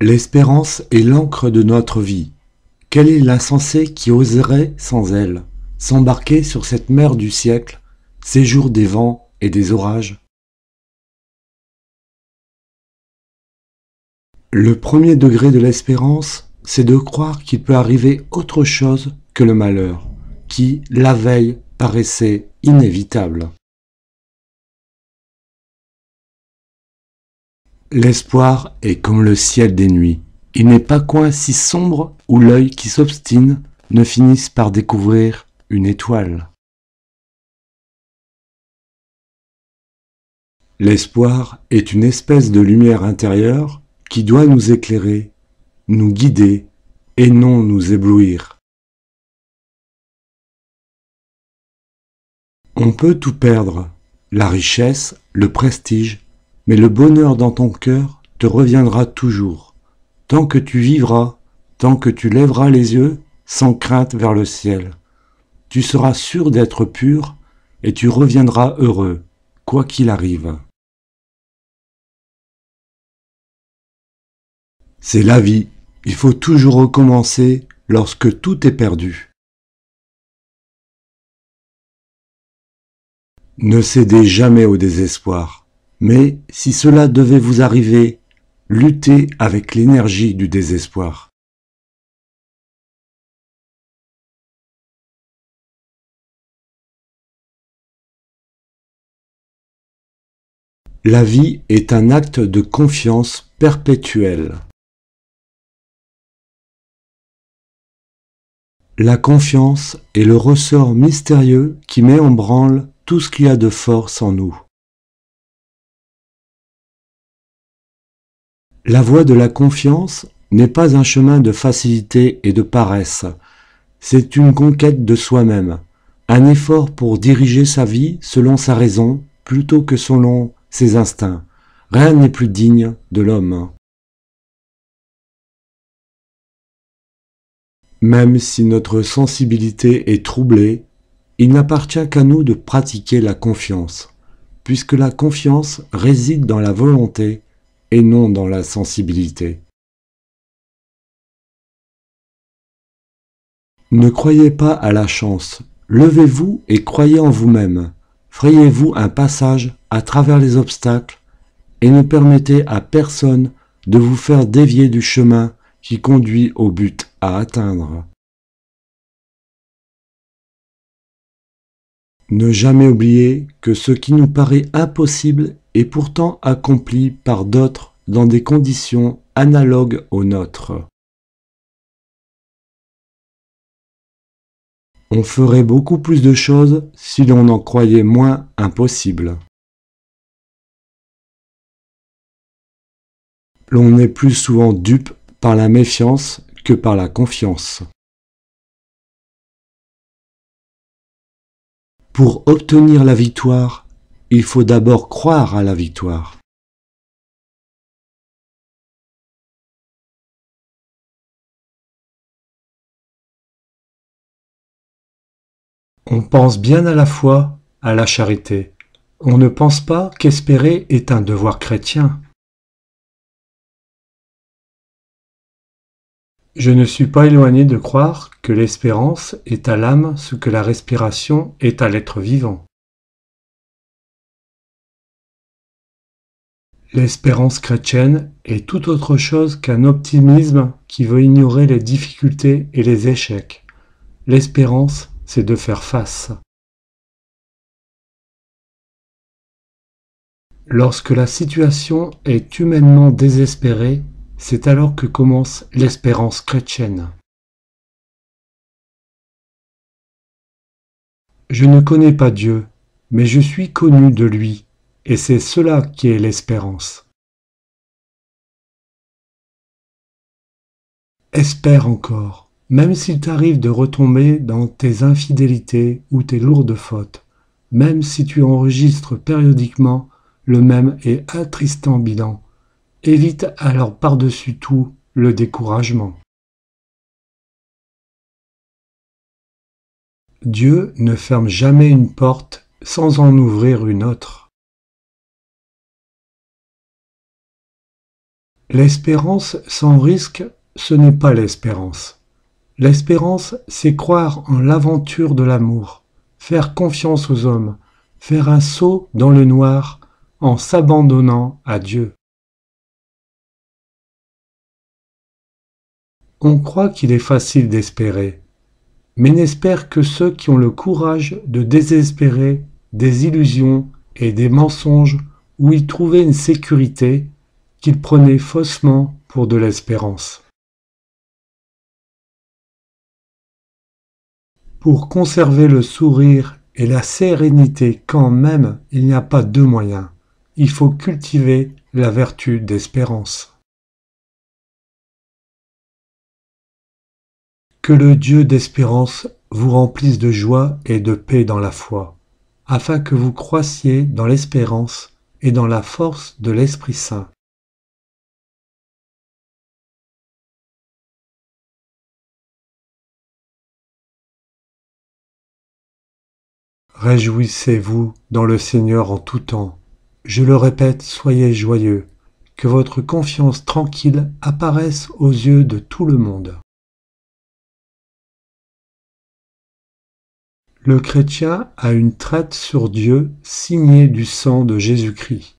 L'espérance est l'encre de notre vie. Quel est l'insensé qui oserait, sans elle, s'embarquer sur cette mer du siècle, séjour des vents et des orages? Le premier degré de l'espérance, c'est de croire qu'il peut arriver autre chose que le malheur, qui, la veille, paraissait inévitable. L'espoir est comme le ciel des nuits. Il n'est pas coin si sombre où l'œil qui s'obstine ne finisse par découvrir une étoile. L'espoir est une espèce de lumière intérieure qui doit nous éclairer, nous guider et non nous éblouir. On peut tout perdre, la richesse, le prestige, mais le bonheur dans ton cœur te reviendra toujours, tant que tu vivras, tant que tu lèveras les yeux sans crainte vers le ciel. Tu seras sûr d'être pur et tu reviendras heureux, quoi qu'il arrive. C'est la vie, il faut toujours recommencer lorsque tout est perdu. Ne cédez jamais au désespoir, mais si cela devait vous arriver, luttez avec l'énergie du désespoir. La vie est un acte de confiance perpétuelle. La confiance est le ressort mystérieux qui met en branle tout ce qu'il y a de force en nous. La voie de la confiance n'est pas un chemin de facilité et de paresse, c'est une conquête de soi-même, un effort pour diriger sa vie selon sa raison plutôt que selon ses instincts. Rien n'est plus digne de l'homme. Même si notre sensibilité est troublée, il n'appartient qu'à nous de pratiquer la confiance, puisque la confiance réside dans la volonté et non dans la sensibilité. Ne croyez pas à la chance, levez-vous et croyez en vous-même, frayez-vous un passage à travers les obstacles et ne permettez à personne de vous faire dévier du chemin qui conduit au but à atteindre. Ne jamais oublier que ce qui nous paraît impossible est pourtant accompli par d'autres dans des conditions analogues aux nôtres. On ferait beaucoup plus de choses si l'on en croyait moins impossible. L'on est plus souvent dupe par la méfiance que par la confiance. Pour obtenir la victoire, il faut d'abord croire à la victoire. On pense bien à la foi, à la charité. On ne pense pas qu'espérer est un devoir chrétien. Je ne suis pas éloigné de croire que l'espérance est à l'âme ce que la respiration est à l'être vivant. L'espérance chrétienne est tout autre chose qu'un optimisme qui veut ignorer les difficultés et les échecs. L'espérance, c'est de faire face. Lorsque la situation est humainement désespérée, c'est alors que commence l'espérance chrétienne. Je ne connais pas Dieu, mais je suis connu de lui, et c'est cela qui est l'espérance. Espère encore, même s'il t'arrive de retomber dans tes infidélités ou tes lourdes fautes, même si tu enregistres périodiquement le même et attristant bilan. Évite alors par-dessus tout le découragement. Dieu ne ferme jamais une porte sans en ouvrir une autre. L'espérance sans risque, ce n'est pas l'espérance. L'espérance, c'est croire en l'aventure de l'amour, faire confiance aux hommes, faire un saut dans le noir en s'abandonnant à Dieu. On croit qu'il est facile d'espérer, mais n'espèrent que ceux qui ont le courage de désespérer des illusions et des mensonges où ils trouvaient une sécurité qu'ils prenaient faussement pour de l'espérance. Pour conserver le sourire et la sérénité quand même il n'y a pas deux moyens, il faut cultiver la vertu d'espérance. Que le Dieu d'espérance vous remplisse de joie et de paix dans la foi, afin que vous croissiez dans l'espérance et dans la force de l'Esprit Saint. Réjouissez-vous dans le Seigneur en tout temps. Je le répète, soyez joyeux, que votre confiance tranquille apparaisse aux yeux de tout le monde. Le chrétien a une traite sur Dieu signée du sang de Jésus-Christ.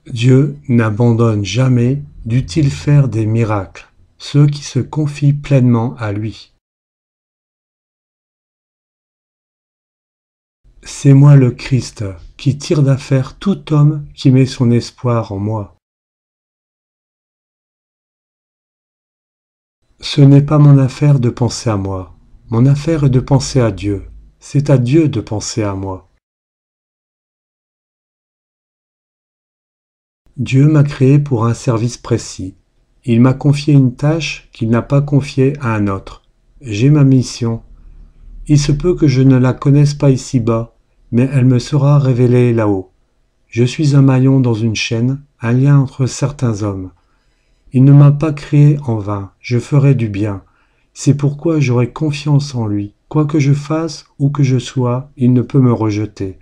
Dieu n'abandonne jamais dût-il faire des miracles, ceux qui se confient pleinement à lui. C'est moi le Christ, qui tire d'affaire tout homme qui met son espoir en moi. Ce n'est pas mon affaire de penser à moi, mon affaire est de penser à Dieu, c'est à Dieu de penser à moi. Dieu m'a créé pour un service précis. Il m'a confié une tâche qu'il n'a pas confiée à un autre. J'ai ma mission. Il se peut que je ne la connaisse pas ici-bas, mais elle me sera révélée là-haut. Je suis un maillon dans une chaîne, un lien entre certains hommes. Il ne m'a pas créé en vain, je ferai du bien. C'est pourquoi j'aurai confiance en lui. Quoi que je fasse, où que je sois, il ne peut me rejeter.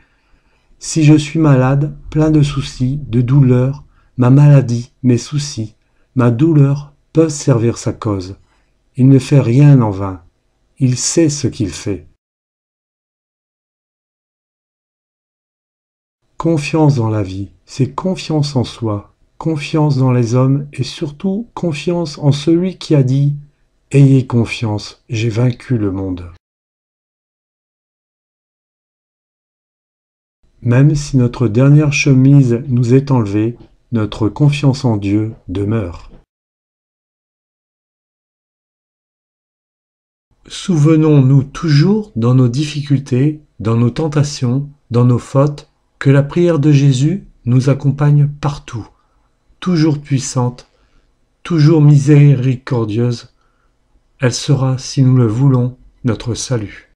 Si je suis malade, plein de soucis, de douleurs, ma maladie, mes soucis, ma douleur peuvent servir sa cause. Il ne fait rien en vain. Il sait ce qu'il fait. Confiance dans la vie, c'est confiance en soi, confiance dans les hommes et surtout confiance en celui qui a dit « Ayez confiance, j'ai vaincu le monde ». Même si notre dernière chemise nous est enlevée, notre confiance en Dieu demeure. Souvenons-nous toujours dans nos difficultés, dans nos tentations, dans nos fautes, que la prière de Jésus nous accompagne partout, toujours puissante, toujours miséricordieuse. Elle sera, si nous le voulons, notre salut.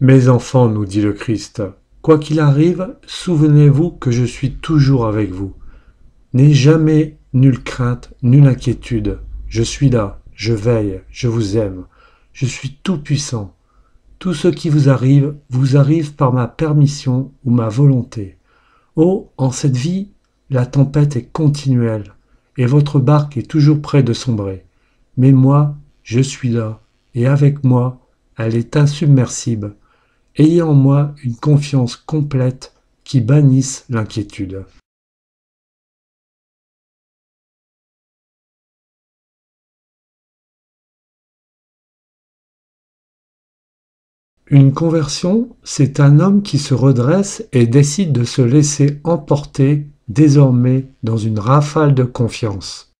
Mes enfants, nous dit le Christ, quoi qu'il arrive, souvenez-vous que je suis toujours avec vous. N'ayez jamais nulle crainte, nulle inquiétude. Je suis là, je veille, je vous aime. Je suis tout-puissant. Tout ce qui vous arrive par ma permission ou ma volonté. Oh, en cette vie, la tempête est continuelle, et votre barque est toujours près de sombrer. Mais moi, je suis là, et avec moi, elle est insubmersible. Ayez en moi une confiance complète qui bannisse l'inquiétude. Une conversion, c'est un homme qui se redresse et décide de se laisser emporter désormais dans une rafale de confiance.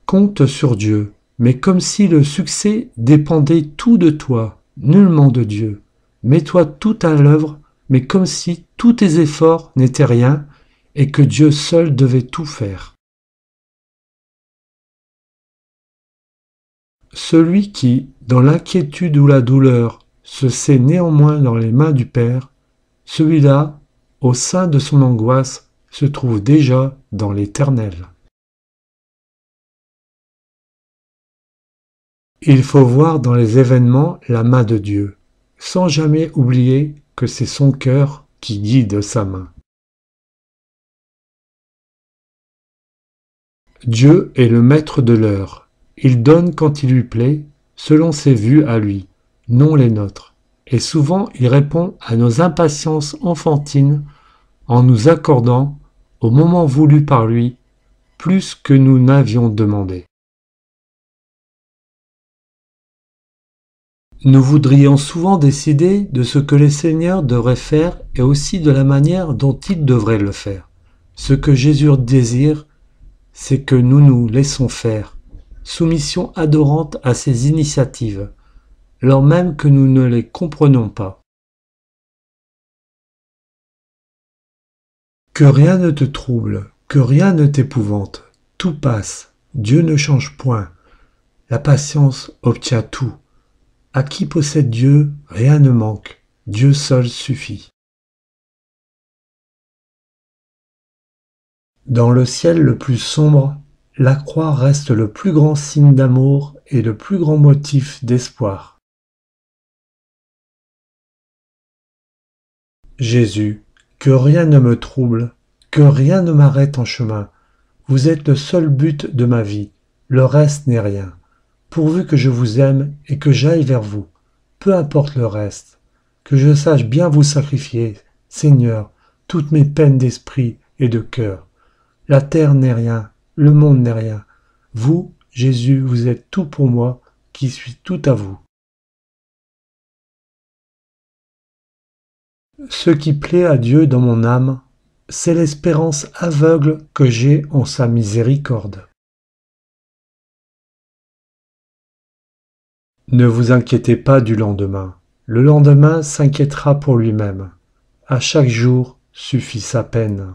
Compte sur Dieu, mais comme si le succès dépendait tout de toi, nullement de Dieu. Mets-toi tout à l'œuvre, mais comme si tous tes efforts n'étaient rien et que Dieu seul devait tout faire. Celui qui, dans l'inquiétude ou la douleur, se sait néanmoins dans les mains du Père, celui-là, au sein de son angoisse, se trouve déjà dans l'Éternel. Il faut voir dans les événements la main de Dieu, sans jamais oublier que c'est son cœur qui guide sa main. Dieu est le maître de l'heure. Il donne quand il lui plaît, selon ses vues à lui, non les nôtres. Et souvent il répond à nos impatiences enfantines en nous accordant, au moment voulu par lui, plus que nous n'avions demandé. Nous voudrions souvent décider de ce que les seigneurs devraient faire et aussi de la manière dont ils devraient le faire. Ce que Jésus désire, c'est que nous nous laissons faire, soumission adorante à ses initiatives, lors même que nous ne les comprenons pas. Que rien ne te trouble, que rien ne t'épouvante, tout passe, Dieu ne change point, la patience obtient tout. À qui possède Dieu, rien ne manque, Dieu seul suffit. Dans le ciel le plus sombre, la croix reste le plus grand signe d'amour et le plus grand motif d'espoir. Jésus, que rien ne me trouble, que rien ne m'arrête en chemin. Vous êtes le seul but de ma vie, le reste n'est rien. Pourvu que je vous aime et que j'aille vers vous, peu importe le reste, que je sache bien vous sacrifier, Seigneur, toutes mes peines d'esprit et de cœur. La terre n'est rien, le monde n'est rien. Vous, Jésus, vous êtes tout pour moi, qui suis tout à vous. Ce qui plaît à Dieu dans mon âme, c'est l'espérance aveugle que j'ai en sa miséricorde. Ne vous inquiétez pas du lendemain. Le lendemain s'inquiétera pour lui-même. À chaque jour suffit sa peine.